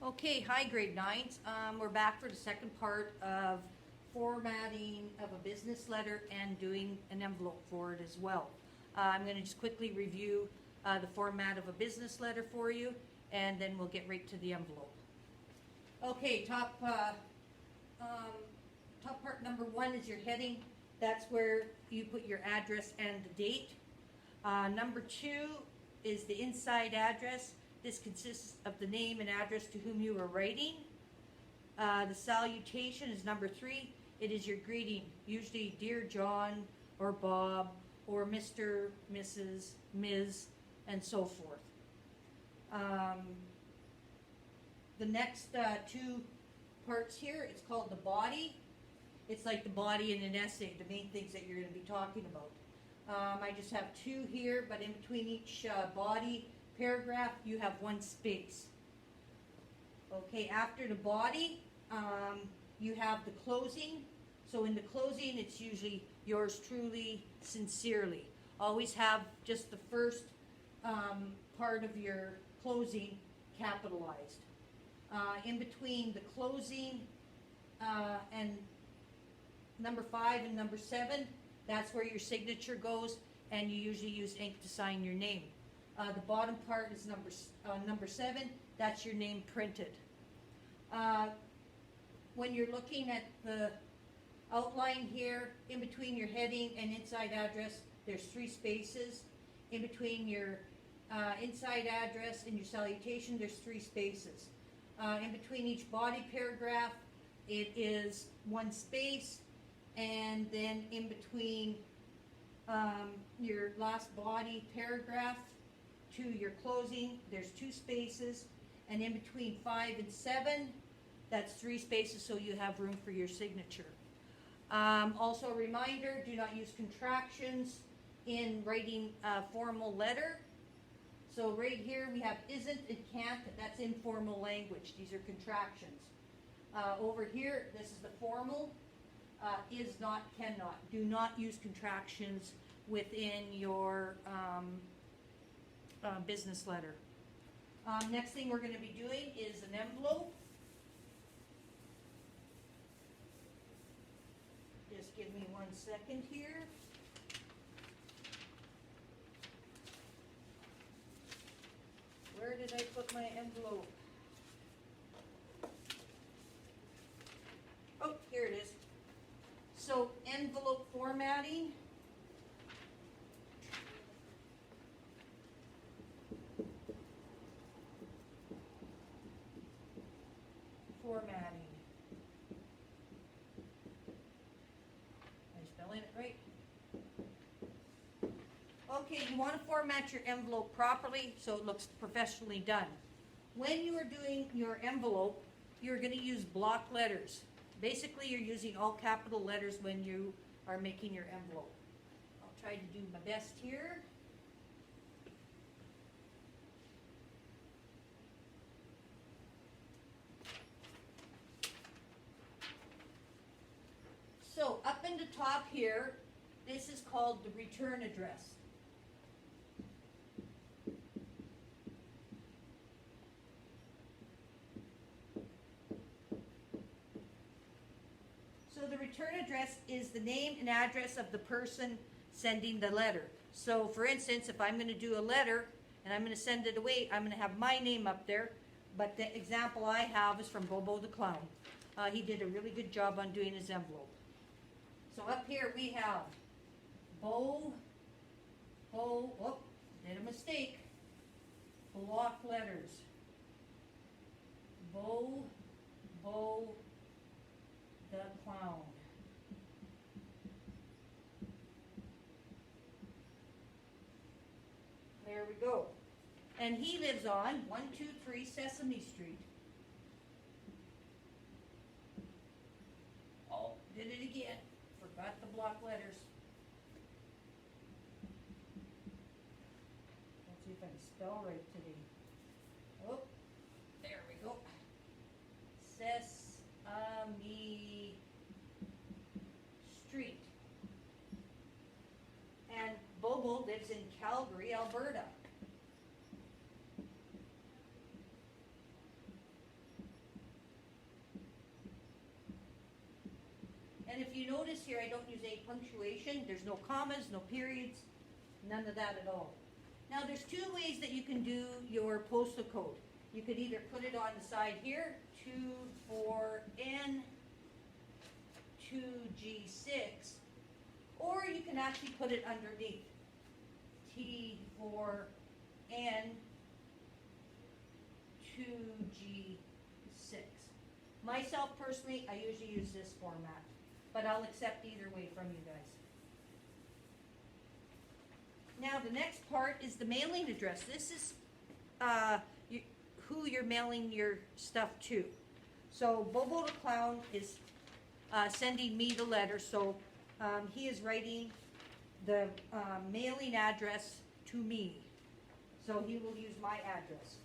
Okay, hi grade 9s. We're back for the second part of formatting of a business letter and doing an envelope for it as well. I'm going to just quickly review the format of a business letter for you, and then we'll get right to the envelope. Okay, top part number 1 is your heading. That's where you put your address and the date. Number 2 is the inside address. This consists of the name and address to whom you are writing. The salutation is number 3. It is your greeting, usually Dear John or Bob or Mr., Mrs., Ms., and so forth. The next 2 parts here, it's called the body. It's like the body in an essay, the main things that you're going to be talking about. I just have 2 here, but in between each body paragraph, you have 1 space. Okay, after the body, you have the closing. So in the closing, it's usually yours truly, sincerely. Always have just the first part of your closing capitalized. In between the closing and number 5 and number 7, that's where your signature goes, and you usually use ink to sign your name. The bottom part is number 7. That's your name printed. When you're looking at the outline here, in between your heading and inside address, there's 3 spaces. In between your inside address and your salutation, there's 3 spaces. In between each body paragraph, it is 1 space, and then in between your last body paragraph to your closing, there's 2 spaces, and in between 5 and 7, that's 3 spaces, so you have room for your signature. Also a reminder, do not use contractions in writing a formal letter. So right here we have isn't and can't, that's informal language. These are contractions. Over here, this is the formal, is not, cannot. Do not use contractions within your business letter. Next thing we're going to be doing is an envelope. Just give me 1 second here. Where did I put my envelope? Oh, here it is. So envelope formatting. Formatting. Am I spelling it right? Okay, you want to format your envelope properly so it looks professionally done. When you are doing your envelope, you're going to use block letters. Basically, you're using all capital letters when you are making your envelope. I'll try to do my best here. So up in the top here, this is called the return address. So the return address is the name and address of the person sending the letter. So for instance, if I'm going to do a letter and I'm going to send it away, I'm going to have my name up there. But the example I have is from Bobo the Clown. He did a really good job on doing his envelope. So up here we have did a mistake. Block letters. Bo the Clown. There we go. And he lives on 123 Sesame Street. Oh, did it again. Forgot the block letters. Let's see if I can spell right today. Oh, there we go. Sesame Street. And Bobo lives in Calgary, Alberta. And if you notice here, I don't use any punctuation. There's no commas, no periods, none of that at all. Now there's two ways that you can do your postal code. You could either put it on the side here, 24N 2G6, or you can actually put it underneath, T4N 2G6. Myself personally, I usually use this format, but I'll accept either way from you guys. Now the next part is the mailing address. This is who you're mailing your stuff to. So Bobo the Clown is sending me the letter, so he is writing the mailing address to me. So he will use my address.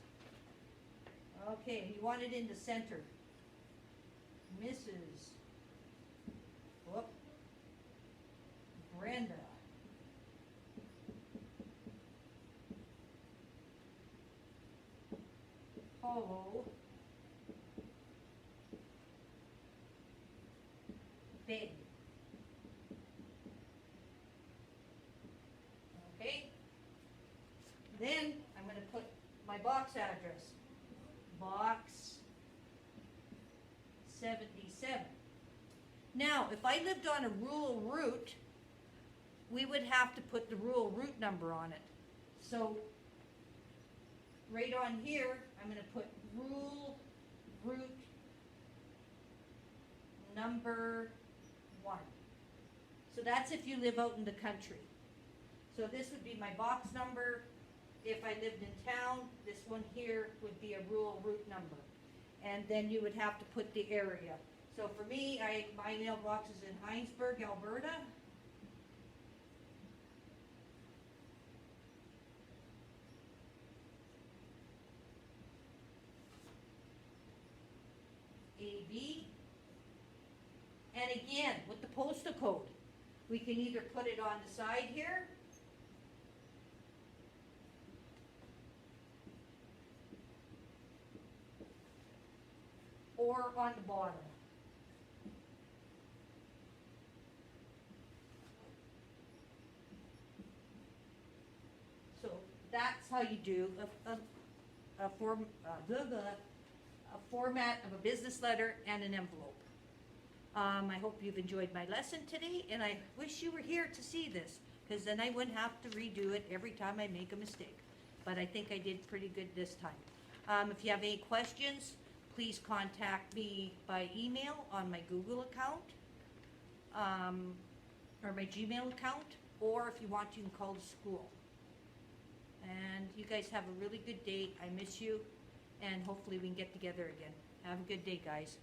Okay, you want it in the center. Mrs. Brenda Paulo-Begg. Okay. Then I'm going to put my box address. Box 77. Now, if I lived on a rural route, we would have to put the rural route number on it. So, right on here, I'm going to put rural route number 1. So that's if you live out in the country. So this would be my box number. If I lived in town, this one here would be a rural route number. And then you would have to put the area. So for me, my mailbox is in Heinsberg, Alberta. AB. And again, with the postal code, we can either put it on the side here, or on the bottom. So that's how you do a format of a business letter and an envelope. I hope you've enjoyed my lesson today, and I wish you were here to see this, because then I wouldn't have to redo it every time I make a mistake. But I think I did pretty good this time. If you have any questions, please contact me by email on my Google account, or my Gmail account, or if you want, you can call the school. And you guys have a really good day. I miss you, and hopefully we can get together again. Have a good day, guys.